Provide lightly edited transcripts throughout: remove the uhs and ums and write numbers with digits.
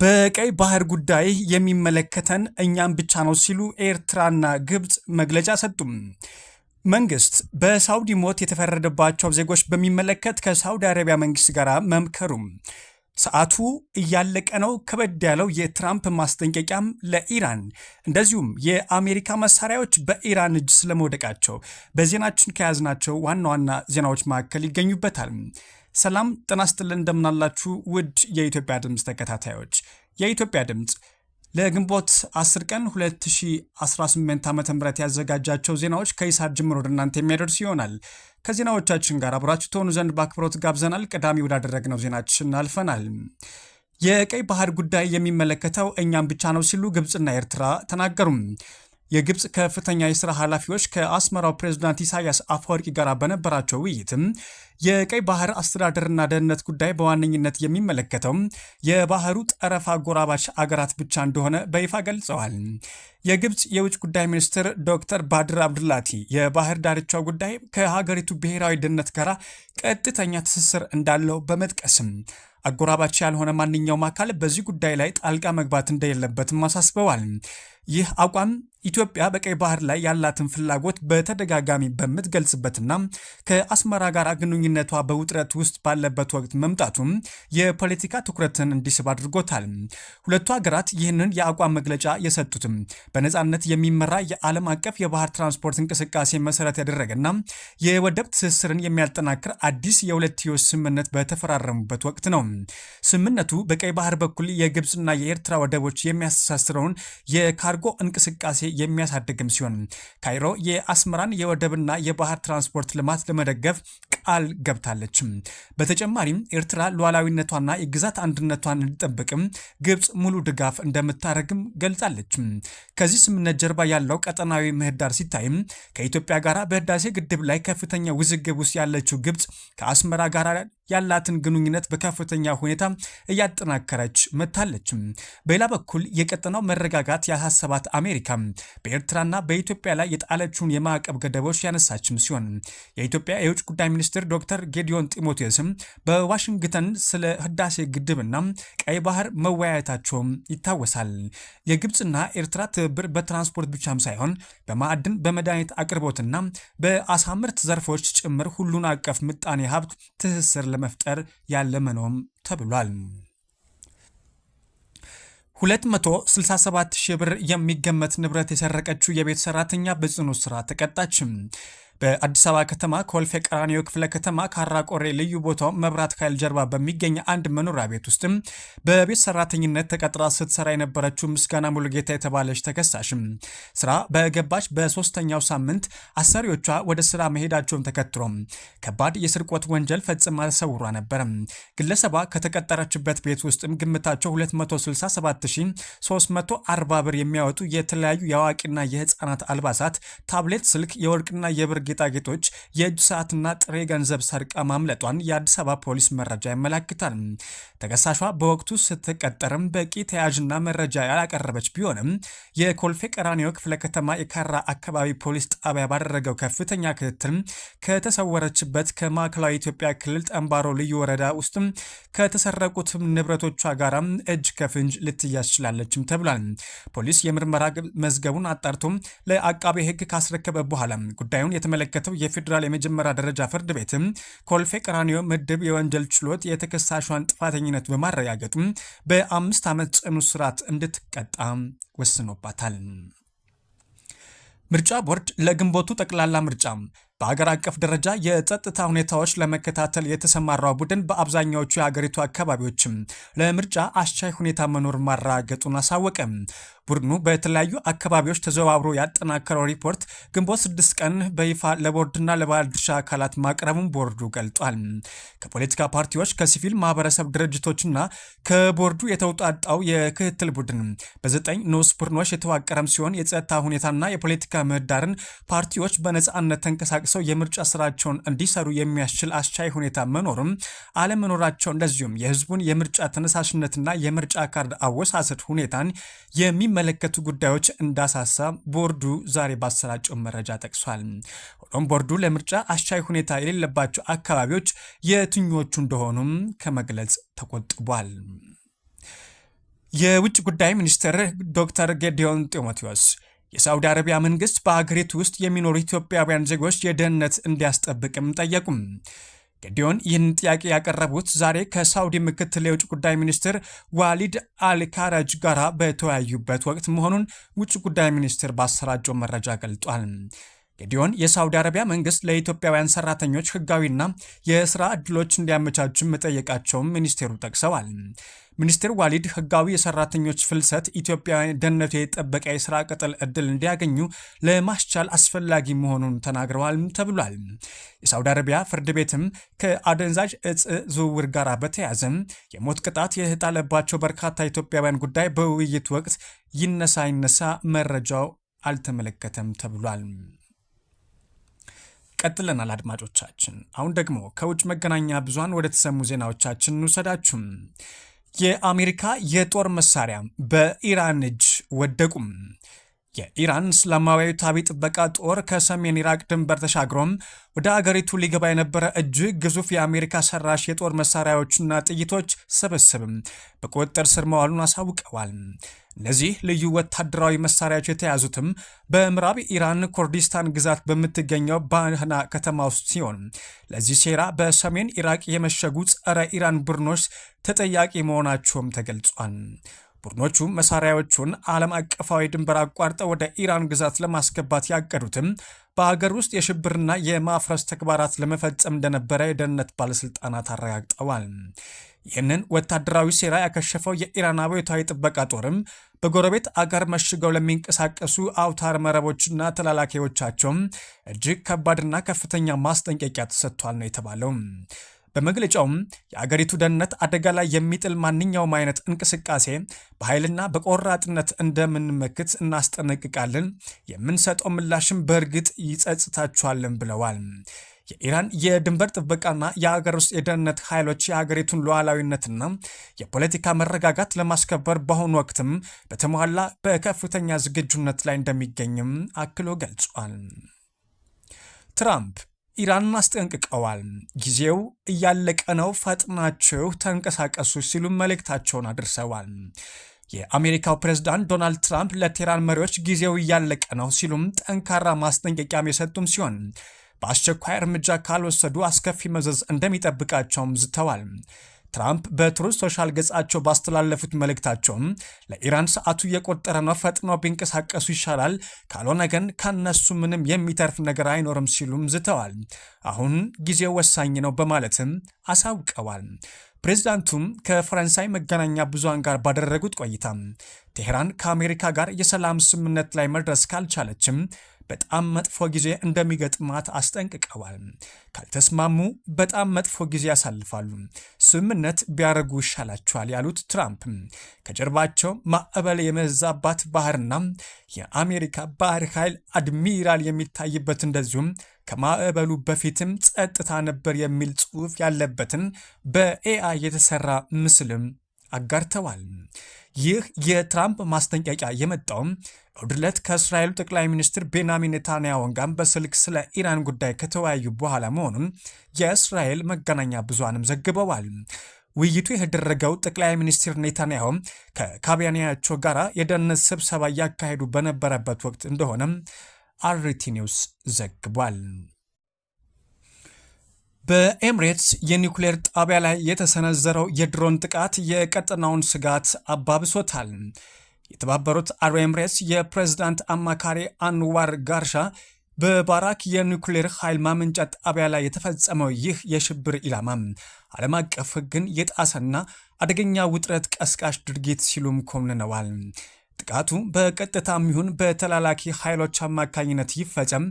በቀይ ባህር ጉዳይ የሚመለከተን እኛም ብቻ ነው ሲሉ ኤርትራና ግብጽ መግለጫ ሰጡም። መንግስት በሳውዲ ሞት የተፈረደባቸው ዜጎች በሚመለከት ከሳውዲ አረቢያ መንግስት ጋር መምከሩም። ሰዓቱ እያለቀ ነው ከበድ ያለው የትራምፕ ማስጠንቀቂያም ለኢራን እንደዚሁም የአሜሪካ መሳሪያዎች በኢራን እጅ ስለመውደቃቸው በዜናችን ከያዝናቸው ዋና ዋና ዜናዎች መካከል ይገኙበታል። ሰላም ጤና ይስጥልን እንደምናላችሁ ውድ የኢትዮጵያ ድምፅ ተከታታዮች። የኢትዮጵያ ድምፅ ለግንቦት 10 ቀን 2018 ዓ.ም ያዘጋጃቸው ዜናዎች ከይሳት ጀምሮ ወደ እናንተ የሚያደርሱ ይሆናል። ከዜናዎቻችን ጋር አብራችሁ ትሆኑ ዘንድ በአክብሮት ጋብዘናል። ቀዳሚ ወዳደረግነው ዜናችን አልፈናል። የቀይ ባህር ጉዳይ የሚመለከተው እኛም ብቻ ነው ሲሉ ግብፅና ኤርትራ ተናገሩ። የግብፅ ከፍተኛ የሥራ ኃላፊዎች ከአስመራው ፕሬዝዳንት ኢሳያስ አፈወርቂ ጋር በነበራቸው ውይይትም የቀይ ባህር አስተዳደርና ደህንነት ጉዳይ በዋነኝነት የሚመለከተው የባህሩ ጠረፍ አጎራባች አገራት ብቻ እንደሆነ በይፋ ገልጸዋል። የግብፅ የውጭ ጉዳይ ሚኒስትር ዶክተር ባድር አብዱላቲ የባህር ዳርቻው ጉዳይ ከሀገሪቱ ብሔራዊ ደህንነት ጋር ቀጥተኛ ትስስር እንዳለው በመጥቀስም አጎራባች ያልሆነ ማንኛውም አካል በዚህ ጉዳይ ላይ ጣልቃ መግባት እንደሌለበትም አሳስበዋል። ይህ አቋም ኢትዮጵያ በቀይ ባህር ላይ ያላትን ፍላጎት በተደጋጋሚ በምትገልጽበትና ከአስመራ ጋር ግንኙነቷ በውጥረት ውስጥ ባለበት ወቅት መምጣቱም የፖለቲካ ትኩረትን እንዲስብ አድርጎታል። ሁለቱ ሀገራት ይህንን የአቋም መግለጫ የሰጡትም በነፃነት የሚመራ የዓለም አቀፍ የባህር ትራንስፖርት እንቅስቃሴ መሰረት ያደረገና የወደብ ትስስርን የሚያጠናክር አዲስ የሁለትዮሽ ስምምነት በተፈራረሙበት ወቅት ነው። ስምምነቱ በቀይ ባህር በኩል የግብፅና የኤርትራ ወደቦች የሚያስተሳስረውን የካርጎ እንቅስቃሴ የሚያሳድግም ሲሆን ካይሮ የአስመራን የወደብና የባህር ትራንስፖርት ልማት ለመደገፍ ቃል ገብታለች። በተጨማሪም ኤርትራ ሉዓላዊነቷና የግዛት አንድነቷን እንዲጠብቅም ግብፅ ሙሉ ድጋፍ እንደምታደርግም ገልጻለች። ከዚህ ስምምነት ጀርባ ያለው ቀጠናዊ ምህዳር ሲታይም ከኢትዮጵያ ጋር በህዳሴ ግድብ ላይ ከፍተኛ ውዝግብ ውስጥ ያለችው ግብፅ ከአስመራ ጋር ያላትን ግንኙነት በከፍተኛ ሁኔታ እያጠናከረች መጥታለች። በሌላ በኩል የቀጠናው መረጋጋት ያሳሰባት አሜሪካ በኤርትራና በኢትዮጵያ ላይ የጣለችውን የማዕቀብ ገደቦች ያነሳችም ሲሆን የኢትዮጵያ የውጭ ጉዳይ ሚኒስትር ዶክተር ጌዲዮን ጢሞቴዎስም በዋሽንግተን ስለ ህዳሴ ግድብና ቀይ ባህር መወያየታቸውም ይታወሳል። የግብፅና ኤርትራ ትብብር በትራንስፖርት ብቻም ሳይሆን በማዕድን፣ በመድኃኒት አቅርቦትና በአሳ ምርት ዘርፎች ጭምር ሁሉን አቀፍ ምጣኔ ሀብት ትስስር ለመፍጠር ያለመ ነውም ተብሏል። 267 ሺህ ብር የሚገመት ንብረት የሰረቀችው የቤት ሰራተኛ በጽኑ እስራት ተቀጣች። በአዲስ አበባ ከተማ ኮልፌ ቀራኒዮ ክፍለ ከተማ ካራ ቆሬ ልዩ ቦታው መብራት ኃይል ጀርባ በሚገኝ አንድ መኖሪያ ቤት ውስጥም በቤት ሰራተኝነት ተቀጥራ ስትሰራ የነበረችው ምስጋና ሙሉጌታ የተባለች ተከሳሽም ስራ በገባች በሶስተኛው ሳምንት አሰሪዎቿ ወደ ስራ መሄዳቸውን ተከትሎ ከባድ የስርቆት ወንጀል ፈጽማ ተሰውሯ ነበር። ግለሰቧ ከተቀጠረችበት ቤት ውስጥም ግምታቸው 267340 ብር የሚያወጡ የተለያዩ የአዋቂና የህፃናት አልባሳት፣ ታብሌት፣ ስልክ፣ የወርቅና የብር ጌጣጌጦች፣ የእጅ ሰዓትና ጥሬ ገንዘብ ሰርቃ ማምለጧን የአዲስ አበባ ፖሊስ መረጃ ያመላክታል። ተከሳሿ በወቅቱ ስትቀጠርም በቂ ተያዥና መረጃ ያላቀረበች ቢሆንም የኮልፌ ቀራኒዮ ክፍለ ከተማ የካራ አካባቢ ፖሊስ ጣቢያ ባደረገው ከፍተኛ ክትትል ከተሰወረችበት ከማዕከላዊ ኢትዮጵያ ክልል ጠምባሮ ልዩ ወረዳ ውስጥም ከተሰረቁት ንብረቶቿ ጋር እጅ ከፍንጅ ልትያዝ ችላለችም ተብሏል። ፖሊስ የምርመራ መዝገቡን አጣርቶ ለአቃቤ ሕግ ካስረከበ በኋላ ጉዳዩን የተመለከተው የፌዴራል የመጀመሪያ ደረጃ ፍርድ ቤትም ኮልፌ ቀራኒዮ ምድብ የወንጀል ችሎት የተከሳሿን ጥፋተኝነት በማረጋገጥ በ5 ዓመት ጽኑ እስራት እንድትቀጣ ወስኖባታል። ምርጫ ቦርድ ለግንቦቱ ጠቅላላ ምርጫ በሀገር አቀፍ ደረጃ የጸጥታ ሁኔታዎች ለመከታተል የተሰማራው ቡድን በአብዛኛዎቹ የሀገሪቱ አካባቢዎችም ለምርጫ አስቻይ ሁኔታ መኖር ማረጋገጡን አሳወቀ። ቡድኑ በተለያዩ አካባቢዎች ተዘዋውሮ ያጠናከረው ሪፖርት ግንቦት 6 ቀን በይፋ ለቦርድና ለባለድርሻ አካላት ማቅረቡን ቦርዱ ገልጧል። ከፖለቲካ ፓርቲዎች፣ ከሲቪል ማህበረሰብ ድርጅቶችና ከቦርዱ የተውጣጣው የክትትል ቡድን በ9 ንዑስ ቡድኖች የተዋቀረም ሲሆን የጸጥታ ሁኔታና የፖለቲካ ምህዳርን ፓርቲዎች በነጻነት ተንቀሳቅሰው የምርጫ ስራቸውን እንዲሰሩ የሚያስችል አስቻይ ሁኔታ መኖርም አለመኖራቸው እንደዚሁም የህዝቡን የምርጫ ተነሳሽነትና የምርጫ ካርድ አወሳሰድ ሁኔታን የሚመለከቱ ጉዳዮች እንዳሳሳ ቦርዱ ዛሬ ባሰራጨው መረጃ ጠቅሷል። ሆኖም ቦርዱ ለምርጫ አስቻይ ሁኔታ የሌለባቸው አካባቢዎች የትኞቹ እንደሆኑም ከመግለጽ ተቆጥቧል። የውጭ ጉዳይ ሚኒስትር ዶክተር ጌዲዮን ጢሞቴዎስ የሳውዲ አረቢያ መንግስት በሀገሪቱ ውስጥ የሚኖሩ ኢትዮጵያውያን ዜጎች የደህንነት እንዲያስጠብቅም ጠየቁም። ጌዲዮን ይህን ጥያቄ ያቀረቡት ዛሬ ከሳውዲ ምክትል የውጭ ጉዳይ ሚኒስትር ዋሊድ አልካራጅ ጋር በተወያዩበት ወቅት መሆኑን ውጭ ጉዳይ ሚኒስትር ባሰራጨው መረጃ ገልጧል። ጌዲዮን የሳውዲ አረቢያ መንግስት ለኢትዮጵያውያን ሰራተኞች ህጋዊና የስራ ዕድሎች እንዲያመቻቹም መጠየቃቸውን ሚኒስቴሩ ጠቅሰዋል። ሚኒስትር ዋሊድ ህጋዊ የሰራተኞች ፍልሰት ኢትዮጵያውያን ደህንነቱ የጠበቀ የስራ ቅጥር ዕድል እንዲያገኙ ለማስቻል አስፈላጊ መሆኑን ተናግረዋል ተብሏል። የሳውዲ አረቢያ ፍርድ ቤትም ከአደንዛዥ እጽ ዝውውር ጋር በተያያዘ የሞት ቅጣት የተጣለባቸው በርካታ ኢትዮጵያውያን ጉዳይ በውይይት ወቅት ይነሳ መረጃው አልተመለከተም ተብሏል። ቀጥለናል አድማጮቻችን። አሁን ደግሞ ከውጭ መገናኛ ብዙሃን ወደ ተሰሙ ዜናዎቻችን እንውሰዳችሁም። የአሜሪካ የጦር መሳሪያ በኢራን እጅ ወደቁም። የኢራን እስላማዊ አብዮታዊ ጥበቃ ጦር ከሰሜን ኢራቅ ድንበር ተሻግሮም ወደ አገሪቱ ሊገባ የነበረ እጅግ ግዙፍ የአሜሪካ ሰራሽ የጦር መሳሪያዎችና ጥይቶች ስብስብም በቁጥጥር ስር መዋሉን አሳውቀዋል። እነዚህ ልዩ ወታደራዊ መሳሪያዎች የተያዙትም በምዕራብ ኢራን ኩርዲስታን ግዛት በምትገኘው ባህና ከተማ ውስጥ ሲሆን ለዚህ ሴራ በሰሜን ኢራቅ የመሸጉ ጸረ ኢራን ቡድኖች ተጠያቂ መሆናቸውም ተገልጿል። ቡድኖቹ መሳሪያዎቹን ዓለም አቀፋዊ ድንበር አቋርጠው ወደ ኢራን ግዛት ለማስገባት ያቀዱትም በሀገር ውስጥ የሽብርና የማፍረስ ተግባራት ለመፈጸም እንደነበረ የደህንነት ባለስልጣናት አረጋግጠዋል። ይህንን ወታደራዊ ሴራ ያከሸፈው የኢራን አብዮታዊ ጥበቃ ጦርም በጎረቤት አገር መሽገው ለሚንቀሳቀሱ አውታር መረቦችና ተላላኪዎቻቸውም እጅግ ከባድና ከፍተኛ ማስጠንቀቂያ ተሰጥቷል ነው የተባለው። በመግለጫውም የአገሪቱ ደህንነት አደጋ ላይ የሚጥል ማንኛውም አይነት እንቅስቃሴ በኃይልና በቆራጥነት እንደምንመክት እናስጠነቅቃለን፣ የምንሰጠው ምላሽም በእርግጥ ይጸጽታችኋልን ብለዋል። የኢራን የድንበር ጥበቃና የሀገር ውስጥ የደህንነት ኃይሎች የሀገሪቱን ሉዓላዊነትና የፖለቲካ መረጋጋት ለማስከበር በአሁኑ ወቅትም በተሟላ በከፍተኛ ዝግጁነት ላይ እንደሚገኝም አክሎ ገልጿል። ትራምፕ ኢራንን አስጠንቅቀዋል። ጊዜው እያለቀ ነው፣ ፈጥናችሁ ተንቀሳቀሱ ሲሉ መልእክታቸውን አድርሰዋል። የአሜሪካው ፕሬዝዳንት ዶናልድ ትራምፕ ለቴህራን መሪዎች ጊዜው እያለቀ ነው ሲሉም ጠንካራ ማስጠንቀቂያም የሰጡም ሲሆን በአስቸኳይ እርምጃ ካልወሰዱ አስከፊ መዘዝ እንደሚጠብቃቸውም ዝተዋል። ትራምፕ በትሩዝ ሶሻል ገጻቸው ባስተላለፉት መልእክታቸውም ለኢራን ሰዓቱ እየቆጠረ ነው፣ ፈጥነው ቢንቀሳቀሱ ይሻላል፣ ካልሆነ ግን ከነሱ ምንም የሚተርፍ ነገር አይኖርም ሲሉም ዝተዋል። አሁን ጊዜው ወሳኝ ነው በማለትም አሳውቀዋል። ፕሬዝዳንቱም ከፈረንሳይ መገናኛ ብዙሃን ጋር ባደረጉት ቆይታ ቴህራን ከአሜሪካ ጋር የሰላም ስምምነት ላይ መድረስ ካልቻለችም በጣም መጥፎ ጊዜ እንደሚገጥማት አስጠንቅቀዋል። ካልተስማሙ በጣም መጥፎ ጊዜ ያሳልፋሉ፣ ስምምነት ቢያደርጉ ይሻላቸዋል ያሉት ትራምፕ ከጀርባቸው ማዕበል የመዛባት ባህርና የአሜሪካ ባህር ኃይል አድሚራል የሚታይበት እንደዚሁም ከማዕበሉ በፊትም ጸጥታ ነበር የሚል ጽሑፍ ያለበትን በኤአይ የተሰራ ምስልም አጋርተዋል። ይህ የትራምፕ ማስጠንቀቂያ የመጣውም እሁድ ዕለት ከእስራኤሉ ጠቅላይ ሚኒስትር ቤንያሚን ኔታንያሁ ጋር በስልክ ስለ ኢራን ጉዳይ ከተወያዩ በኋላ መሆኑን የእስራኤል መገናኛ ብዙሃንም ዘግበዋል። ውይይቱ የተደረገው ጠቅላይ ሚኒስትር ኔታንያሁ ከካቢኔያቸው ጋር የደህንነት ስብሰባ እያካሄዱ በነበረበት ወቅት እንደሆነም አርቲ ኒውስ ዘግቧል። በኤምሬትስ የኒውክሌር ጣቢያ ላይ የተሰነዘረው የድሮን ጥቃት የቀጠናውን ስጋት አባብሶታል። የተባበሩት አረብ ኤምሬትስ የፕሬዝዳንት አማካሪ አንዋር ጋርሻ በባራክ የኒውክሌር ኃይል ማመንጫ ጣቢያ ላይ የተፈጸመው ይህ የሽብር ኢላማ ዓለም አቀፍ ሕግን የጣሰና አደገኛ ውጥረት ቀስቃሽ ድርጊት ሲሉም ኮንነዋል። ጥቃቱ በቀጥታም ይሁን በተላላኪ ኃይሎች አማካኝነት ይፈጸም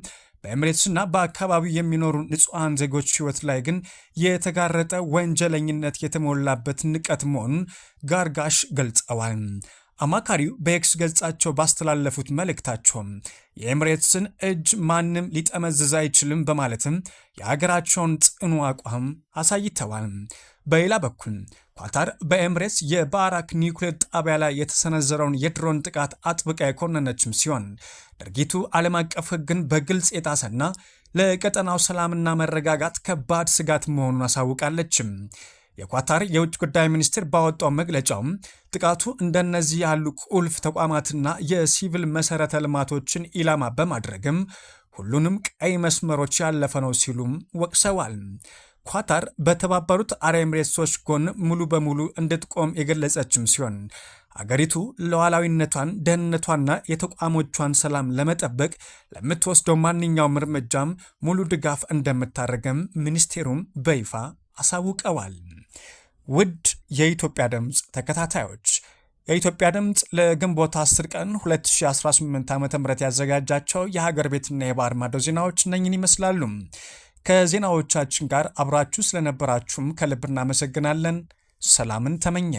በኤምሬትስና በአካባቢው የሚኖሩ ንጹሐን ዜጎች ሕይወት ላይ ግን የተጋረጠ ወንጀለኝነት የተሞላበት ንቀት መሆኑን ጋርጋሽ ገልጸዋል። አማካሪው በኤክስ ገጻቸው ባስተላለፉት መልእክታቸው የኤምሬትስን እጅ ማንም ሊጠመዝዝ አይችልም በማለትም የሀገራቸውን ጽኑ አቋም አሳይተዋል። በሌላ በኩል ኳታር በኤምሬትስ የባራክ ኒውክሌር ጣቢያ ላይ የተሰነዘረውን የድሮን ጥቃት አጥብቃ የኮነነችም ሲሆን ድርጊቱ ዓለም አቀፍ ሕግን በግልጽ የጣሰና ለቀጠናው ሰላምና መረጋጋት ከባድ ስጋት መሆኑን አሳውቃለችም። የኳታር የውጭ ጉዳይ ሚኒስቴር ባወጣው መግለጫው ጥቃቱ እንደነዚህ ያሉ ቁልፍ ተቋማትና የሲቪል መሰረተ ልማቶችን ኢላማ በማድረግም ሁሉንም ቀይ መስመሮች ያለፈ ነው ሲሉም ወቅሰዋል። ኳታር በተባበሩት አረብ ኤሚሬቶች ጎን ሙሉ በሙሉ እንድትቆም የገለጸችም ሲሆን አገሪቱ ሉዓላዊነቷን፣ ደህንነቷና የተቋሞቿን ሰላም ለመጠበቅ ለምትወስደው ማንኛውም እርምጃም ሙሉ ድጋፍ እንደምታደርግም ሚኒስቴሩም በይፋ አሳውቀዋል። ውድ የኢትዮጵያ ድምፅ ተከታታዮች የኢትዮጵያ ድምፅ ለግንቦት 10 ቀን 2018 ዓ.ም ያዘጋጃቸው የሀገር ቤትና የባህር ማዶ ዜናዎች እነኝን ይመስላሉ። ከዜናዎቻችን ጋር አብራችሁ ስለነበራችሁም ከልብ እናመሰግናለን። ሰላምን ተመኘ